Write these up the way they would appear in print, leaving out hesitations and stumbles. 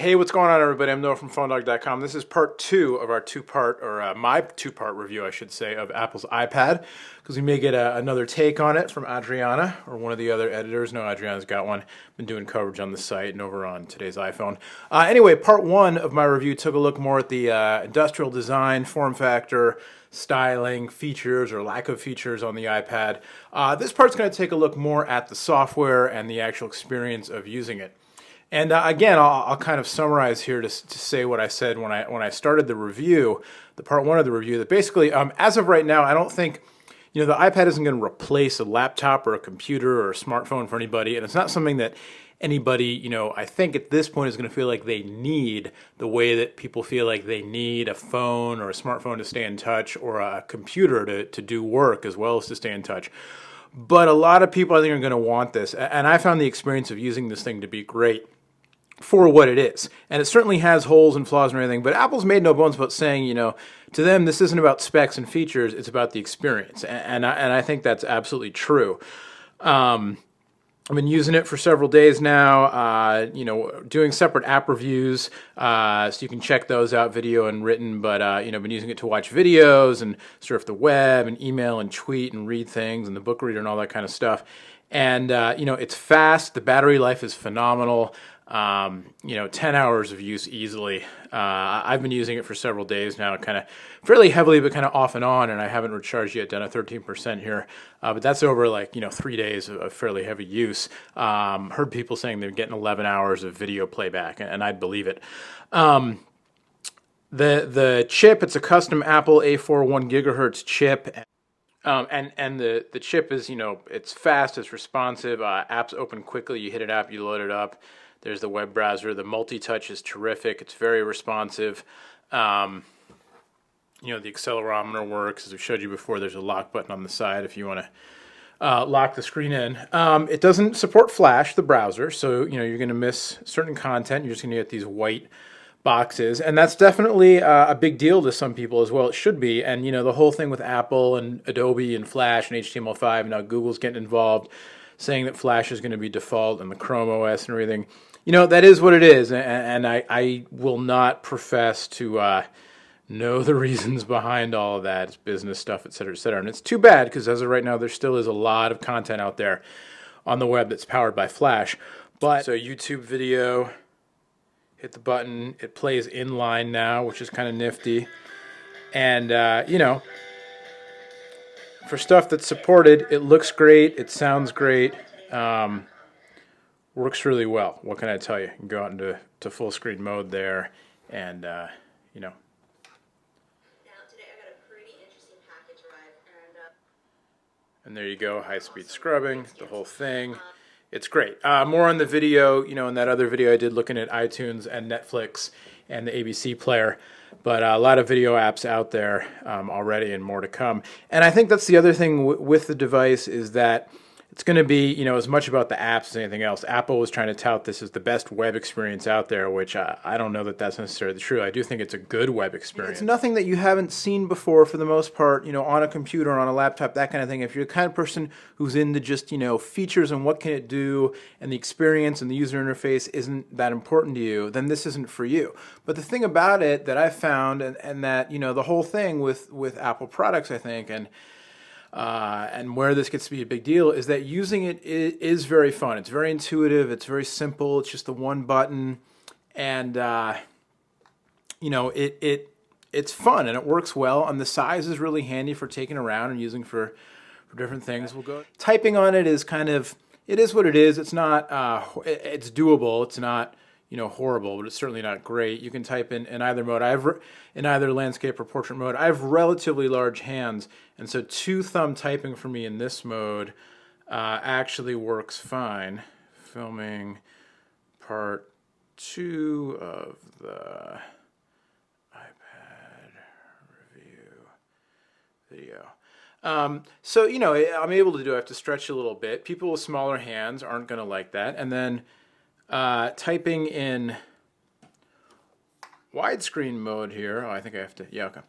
Hey, what's going on, everybody? I'm Noah from PhoneDog.com. This is part two of our my two-part review, I should say, of Apple's iPad, because we may get another take on it from Adriana or one of the other editors. No, Adriana's got one. Been doing coverage on the site and over on today's iPhone. Anyway, part one of my review took a look more at the industrial design, form factor, styling, features or lack of features on the iPad. This part's going to take a look more at the software and the actual experience of using it. And again, I'll kind of summarize here to say what I said when I started the review, the part one of the review, that basically, as of right now, I don't think, the iPad isn't going to replace a laptop or a computer or a smartphone for anybody, and it's not something that anybody, I think at this point is going to feel like they need the way that people feel like they need a phone or a smartphone to stay in touch or a computer to do work as well as to stay in touch. But a lot of people, I think, are going to want this, and I found the experience of using this thing to be great for what it is. And it certainly has holes and flaws and everything, but Apple's made no bones about saying, to them, this isn't about specs and features, it's about the experience. And I think that's absolutely true. I've been using it for several days now, doing separate app reviews, so you can check those out, video and written, but, been using it to watch videos and surf the web and email and tweet and read things and the book reader and all that kind of stuff. And, it's fast, the battery life is phenomenal. 10 hours of use easily. I've been using it for several days now, kind of fairly heavily, but kind of off and on, and I haven't recharged yet, done a 13% here. But that's over 3 days of fairly heavy use. Heard people saying they're getting 11 hours of video playback, and I'd believe it. The chip, it's a custom Apple A4 1 gigahertz chip. And the chip is, it's fast, it's responsive, apps open quickly, you hit an app, you load it up. There's the web browser. The multi-touch is terrific. It's very responsive. The accelerometer works. As we showed you before, there's a lock button on the side if you want to lock the screen in. It doesn't support Flash, the browser, so you're going to miss certain content. You're just going to get these white boxes, and that's definitely a big deal to some people as well. It should be, and the whole thing with Apple and Adobe and Flash and HTML5, now Google's getting involved, saying that Flash is going to be default in the Chrome OS and everything. That is what it is, and I will not profess to know the reasons behind all of that. It's business stuff, et cetera, et cetera. And it's too bad, because as of right now, there still is a lot of content out there on the web that's powered by Flash. But so YouTube video, hit the button, it plays inline now, which is kind of nifty. And, for stuff that's supported, it looks great, it sounds great. Works really well. What can I tell you? You can go out into full screen mode there, and Now today I got a pretty interesting package arrive, and there you go. High speed scrubbing, the whole thing. It's great. More on the video. In that other video I did looking at iTunes and Netflix and the ABC player. But a lot of video apps out there already, and more to come. And I think that's the other thing with the device, is that it's going to be, as much about the apps as anything else. Apple was trying to tout this as the best web experience out there, which I don't know that that's necessarily true. I do think it's a good web experience. It's nothing that you haven't seen before for the most part, on a computer, on a laptop, that kind of thing. If you're the kind of person who's into just, features and what can it do, and the experience and the user interface isn't that important to you, then this isn't for you. But the thing about it that I've found, and that, the whole thing with Apple products, I think, and where this gets to be a big deal, is that using it is very fun. It's very intuitive. It's very simple. It's just the one button, and it's fun and it works well. And the size is really handy for taking around and using for different things. Typing on it is it is what it is. It's not. It's doable. It's not horrible, but it's certainly not great. You can type in either mode. In either landscape or portrait mode. I have relatively large hands, and so 2-thumb typing for me in this mode actually works fine. Filming part 2 of the iPad review video. So, I'm able to do, I have to stretch a little bit. People with smaller hands aren't going to like that. And then typing in widescreen mode here. Oh, I think I have to, yeah, okay.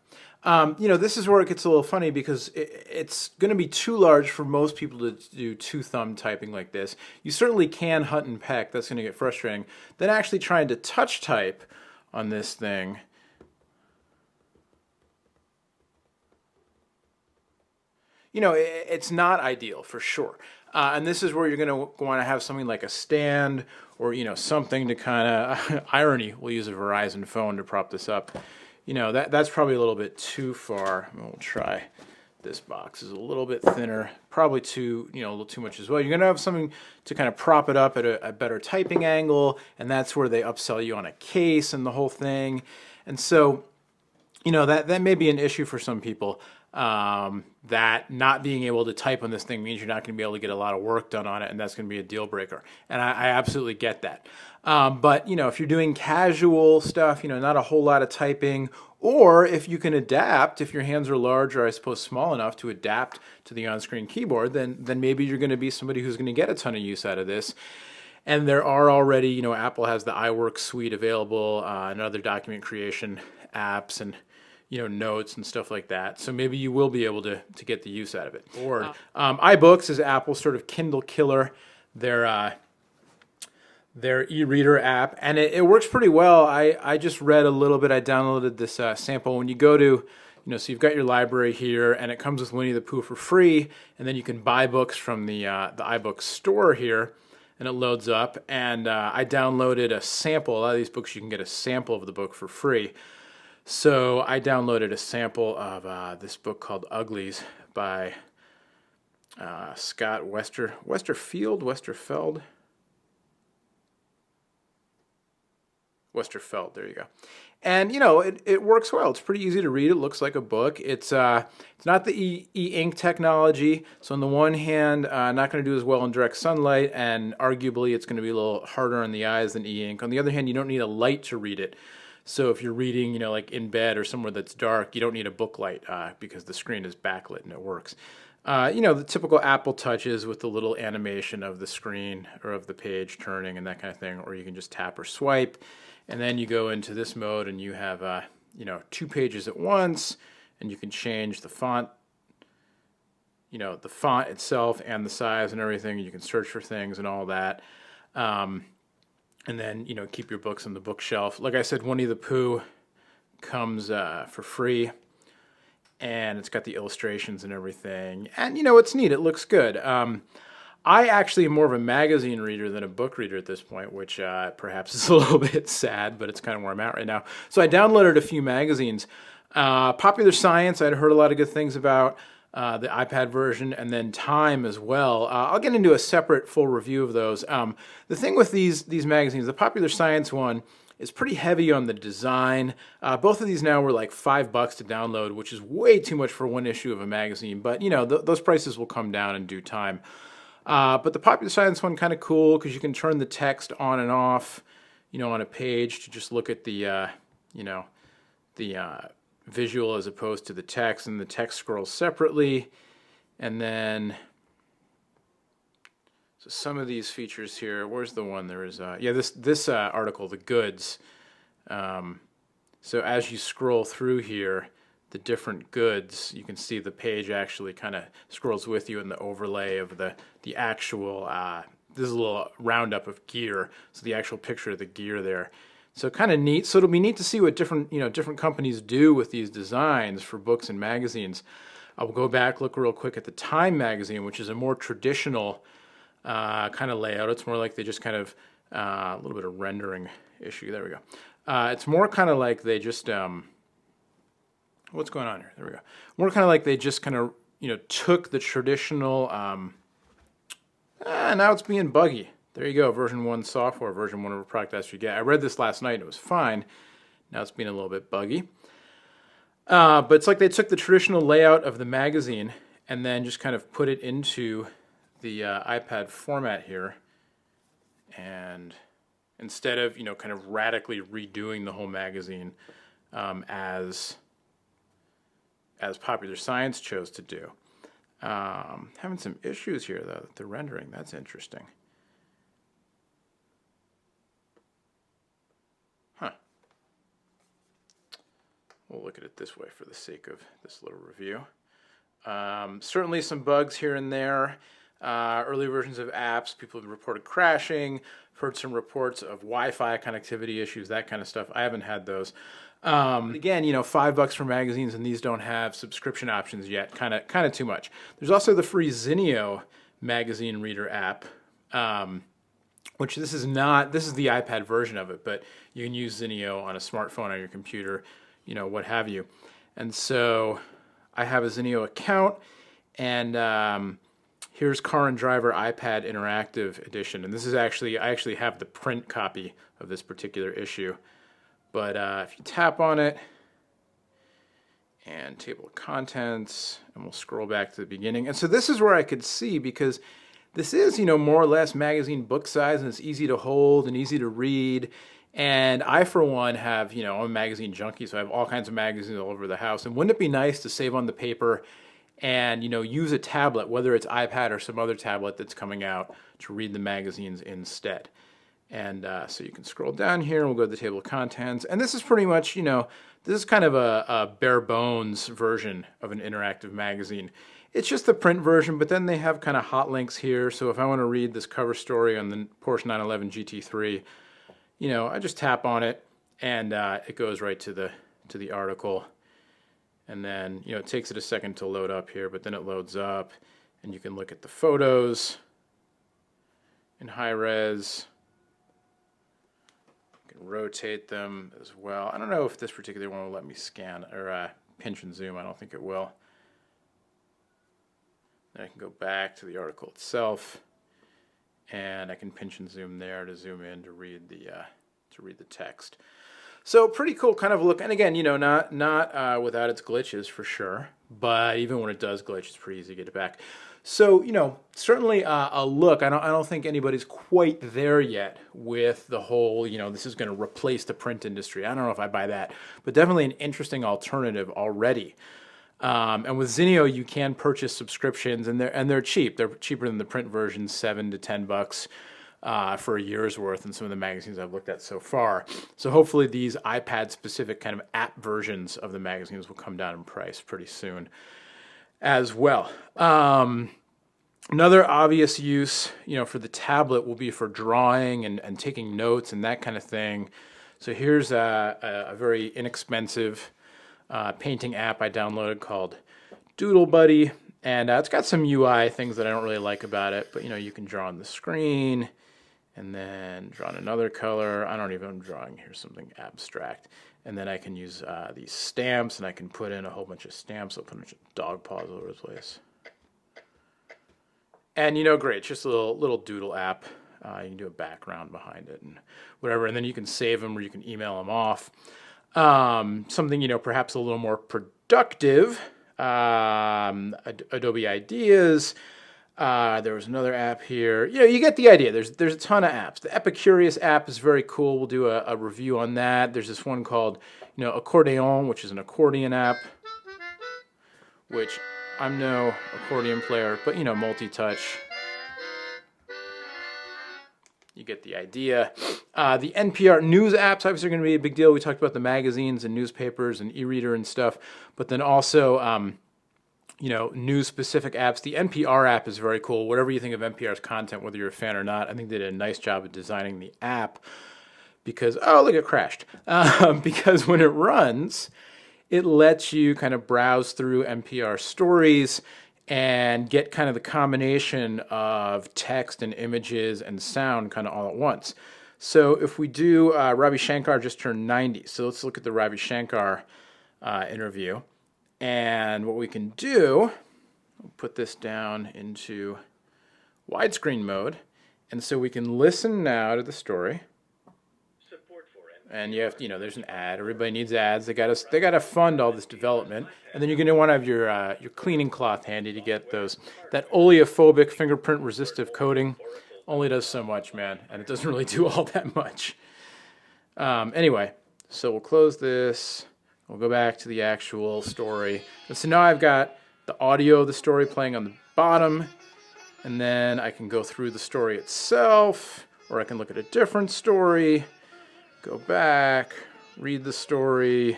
This is where it gets a little funny because it's going to be too large for most people to do two-thumb typing like this. You certainly can hunt and peck. That's going to get frustrating. Then actually trying to touch type on this thing. It's not ideal for sure. And this is where you're going to want to have something like a stand or, something to kind of, irony, we'll use a Verizon phone to prop this up. That's probably a little bit too far. We'll try this box. Is a little bit thinner, probably too, a little too much as well. You're going to have something to kind of prop it up at a better typing angle, and that's where they upsell you on a case and the whole thing. And so, that may be an issue for some people. That not being able to type on this thing means you're not going to be able to get a lot of work done on it, and that's going to be a deal breaker. And I absolutely get that. But if you're doing casual stuff, not a whole lot of typing, or if you can adapt, if your hands are large or I suppose small enough to adapt to the on-screen keyboard, then maybe you're going to be somebody who's going to get a ton of use out of this. And there are already, Apple has the iWork suite available, and other document creation apps and notes and stuff like that. So maybe you will be able to get the use out of it. Or iBooks is Apple's sort of Kindle killer, their e-reader app, and it works pretty well. I just read a little bit. I downloaded this sample. When you go to, so you've got your library here, and it comes with Winnie the Pooh for free, and then you can buy books from the iBooks store here, and it loads up. And I downloaded a sample. A lot of these books you can get a sample of the book for free. So I downloaded a sample of this book called Uglies by Scott Westerfeld. Westerfeld, there you go. And it works well. It's pretty easy to read. It looks like a book. It's not the e-ink technology. So on the one hand, not going to do as well in direct sunlight, and arguably it's going to be a little harder on the eyes than e-ink. On the other hand, you don't need a light to read it. So if you're reading, like in bed or somewhere that's dark, you don't need a book light because the screen is backlit and it works. The typical Apple touches with the little animation of the screen or of the page turning and that kind of thing, or you can just tap or swipe. And then you go into this mode and you have, 2 pages at once, and you can change the font, the font itself and the size and everything. You can search for things and all that. And then, keep your books on the bookshelf. Like I said, Winnie the Pooh comes for free, and it's got the illustrations and everything. And, it's neat. It looks good. I actually am more of a magazine reader than a book reader at this point, which perhaps is a little bit sad, but it's kind of where I'm at right now. So I downloaded a few magazines. Popular Science, I'd heard a lot of good things about. The iPad version, and then Time as well. I'll get into a separate full review of those. The thing with these magazines, the Popular Science one is pretty heavy on the design. Both of these now were like $5 to download, which is way too much for one issue of a magazine. But those prices will come down in due time. But the Popular Science one kind of cool because you can turn the text on and off, on a page to just look at the visual as opposed to the text, and the text scrolls separately. And then, so some of these features here, where's the one? There is, this article, The Goods. So as you scroll through here, the different goods, you can see the page actually kind of scrolls with you in the overlay of the actual, this is a little roundup of gear, so the actual picture of the gear there. So kind of neat. So it'll be neat to see what different companies do with these designs for books and magazines. I'll go back, look real quick at the Time magazine, which is a more traditional kind of layout. It's more like they just kind of, a little bit of rendering issue. There we go. It's more kind of like they just, what's going on here? There we go. More kind of like they just kind of, took the traditional, now it's being buggy. There you go, version 1 software, version 1 of a product as you get. I read this last night and it was fine. Now it's being a little bit buggy. But it's like they took the traditional layout of the magazine and then just kind of put it into the iPad format here. And instead of, kind of radically redoing the whole magazine as Popular Science chose to do. Having some issues here, though, with the rendering. That's interesting. We'll look at it this way for the sake of this little review. Certainly some bugs here and there. Early versions of apps, people have reported crashing. I've heard some reports of Wi-Fi connectivity issues, that kind of stuff. I haven't had those. Again, you know, $5 for magazines, and these don't have subscription options yet. Kind of too much. There's also the free Zinio magazine reader app, which this is not. This is the iPad version of it, but you can use Zinio on a smartphone, on your computer, you know, what have you. And so I have a Zinio account, and here's Car and Driver iPad Interactive Edition. And this is actually, I actually have the print copy of this particular issue. But if you tap on it, and table of contents, and we'll scroll back to the beginning. And so this is where I could see, because this is, you know, more or less magazine book size, and it's easy to hold and easy to read. And I, for one, have, you know, I'm a magazine junkie, so I have all kinds of magazines all over the house. And wouldn't it be nice to save on the paper and, you know, use a tablet, whether it's iPad or some other tablet that's coming out, to read the magazines instead? And so you can scroll down here, and we'll go to the table of contents. And this is pretty much, you know, this is kind of a bare bones version of an interactive magazine. It's just the print version, but then they have kind of hot links here. So if I want to read this cover story on the Porsche 911 GT3, you know, I just tap on it, and it goes right to the article. And then, you know, it takes it a second to load up here, but then it loads up, and you can look at the photos in high res. You can rotate them as well. I don't know if this particular one will let me scan or pinch and zoom. I don't think it will. Then I can go back to the article itself, and I can pinch and zoom there to zoom in to read the text. So pretty cool kind of look. And again, you know, not without its glitches for sure, but even when it does glitch, it's pretty easy to get it back. So, you know, certainly a look. I don't think anybody's quite there yet with the whole, you know, this is going to replace the print industry. I don't know if I buy that, but definitely an interesting alternative already. And with Zinio, you can purchase subscriptions, and they're cheap. They're cheaper than the print version, $7 to $10 for a year's worth in some of the magazines I've looked at so far. So hopefully these iPad-specific kind of app versions of the magazines will come down in price pretty soon as well. Another obvious use, you know, for the tablet will be for drawing and taking notes and that kind of thing. So here's a very inexpensive painting app I downloaded called Doodle Buddy, and it's got some UI things that I don't really like about it, but you know, you can draw on the screen and then draw in another color. I'm drawing here something abstract, and then I can use these stamps, and I can put in a whole bunch of stamps. I'll put a bunch of dog paws all over the place. And you know, great, it's just a little doodle app. You can do a background behind it and whatever, and then you can save them or you can email them off. Something, you know, perhaps a little more productive, Adobe Ideas. There was another app here. You know, you get the idea. There's a ton of apps. The Epicurious app is very cool. We'll do a review on that. There's this one called, you know, Accordeon, which is an accordion app, which I'm no accordion player, but, you know, multi-touch. You get the idea. The NPR news apps obviously are going to be a big deal. We talked about the magazines and newspapers and e-reader and stuff, but then also, you know, news-specific apps. The NPR app is very cool. Whatever you think of NPR's content, whether you're a fan or not, I think they did a nice job of designing the app because, oh, look, it crashed. Because when it runs, it lets you kind of browse through NPR stories and get kind of the combination of text and images and sound kind of all at once. So if we do, Ravi Shankar just turned 90. So let's look at the Ravi Shankar interview. And what we can do, we'll put this down into widescreen mode. And so we can listen now to the story. And you have to, you know, there's an ad. Everybody needs ads. They gotta fund all this development. And then you're gonna want to have your cleaning cloth handy to get those. That oleophobic fingerprint resistive coating only does so much, man, and it doesn't really do all that much. Anyway, so we'll close this. We'll go back to the actual story. And so now I've got the audio of the story playing on the bottom, and then I can go through the story itself, or I can look at a different story. Go back, read the story,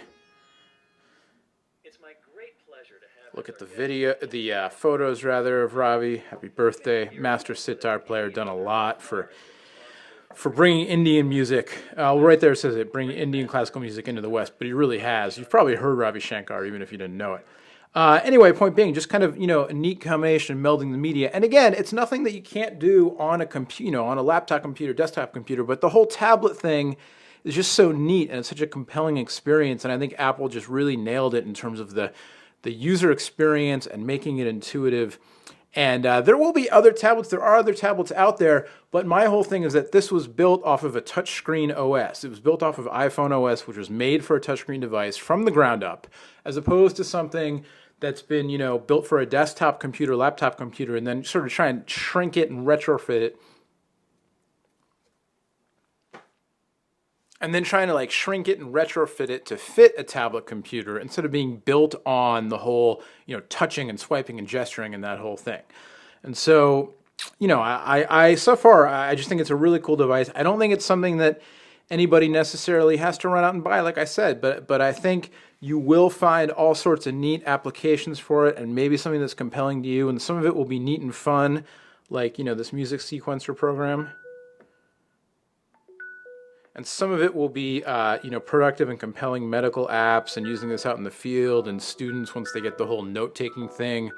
Look at the video, the photos rather of Ravi. Happy birthday, master sitar player, done a lot for bringing Indian music. Right there it says it, bringing Indian classical music into the West, but he really has. You've probably heard Ravi Shankar, even if you didn't know it. Anyway, point being, just kind of, a neat combination of melding the media. And again, it's nothing that you can't do on a computer, on a laptop computer, desktop computer, but the whole tablet thing is just so neat and it's such a compelling experience. And I think Apple just really nailed it in terms of the user experience and making it intuitive. And there will be other tablets. There are other tablets out there, but my whole thing is that this was built off of a touchscreen OS. It was built off of iPhone OS, which was made for a touchscreen device from the ground up, as opposed to something that's been, built for a desktop computer, laptop computer, and then sort of try and shrink it and retrofit it. And then trying to shrink it and retrofit it to fit a tablet computer instead of being built on the whole, touching and swiping and gesturing and that whole thing. And so, I so far, I just think it's a really cool device. I don't think it's something that anybody necessarily has to run out and buy, like I said, but I think you will find all sorts of neat applications for it and maybe something that's compelling to you. And some of it will be neat and fun, like, this music sequencer program. And some of it will be, productive and compelling medical apps and using this out in the field, and students, once they get the whole note-taking thing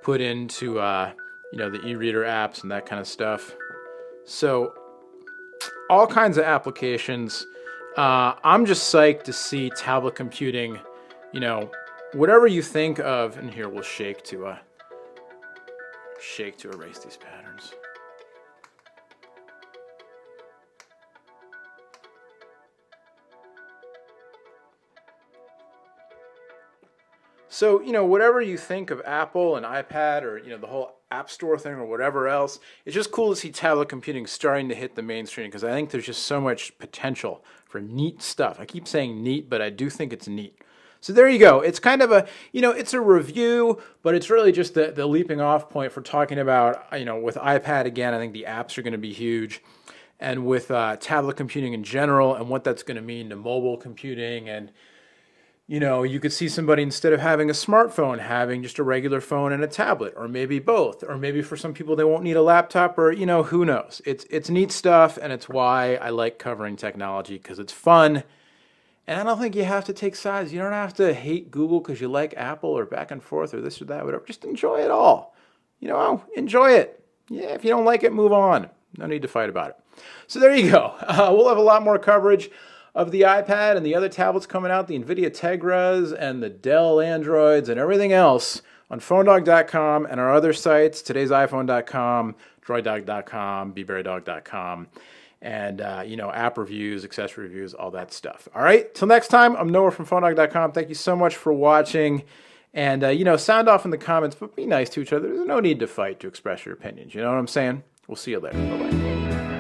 put into, the e-reader apps and that kind of stuff. So all kinds of applications. I'm just psyched to see tablet computing, whatever you think of. And here we'll shake to erase these patterns. So, whatever you think of Apple and iPad or, the whole App Store thing or whatever else, it's just cool to see tablet computing starting to hit the mainstream because I think there's just so much potential for neat stuff. I keep saying neat, but I do think it's neat. So there you go. It's kind of a, it's a review, but it's really just the leaping off point for talking about, with iPad again, I think the apps are going to be huge. And with tablet computing in general and what that's going to mean to mobile computing and, you could see somebody, instead of having a smartphone, having just a regular phone and a tablet, or maybe both, or maybe for some people they won't need a laptop, or who knows. It's neat stuff, and it's why I like covering technology, because it's fun. And I don't think you have to take sides. You don't have to hate Google because you like Apple or back and forth or this or that, whatever. Just enjoy it all. Enjoy it. Yeah, if you don't like it, move on. No need to fight about it. So there you go. We'll have a lot more coverage of the iPad and the other tablets coming out, the NVIDIA Tegras and the Dell Androids and everything else on PhoneDog.com and our other sites, today'siPhone.com, DroidDog.com, BeBerryDog.com, and, app reviews, accessory reviews, all that stuff. All right, till next time, I'm Noah from PhoneDog.com. Thank you so much for watching. And, sound off in the comments, but be nice to each other. There's no need to fight to express your opinions. You know what I'm saying? We'll see you later. Bye-bye.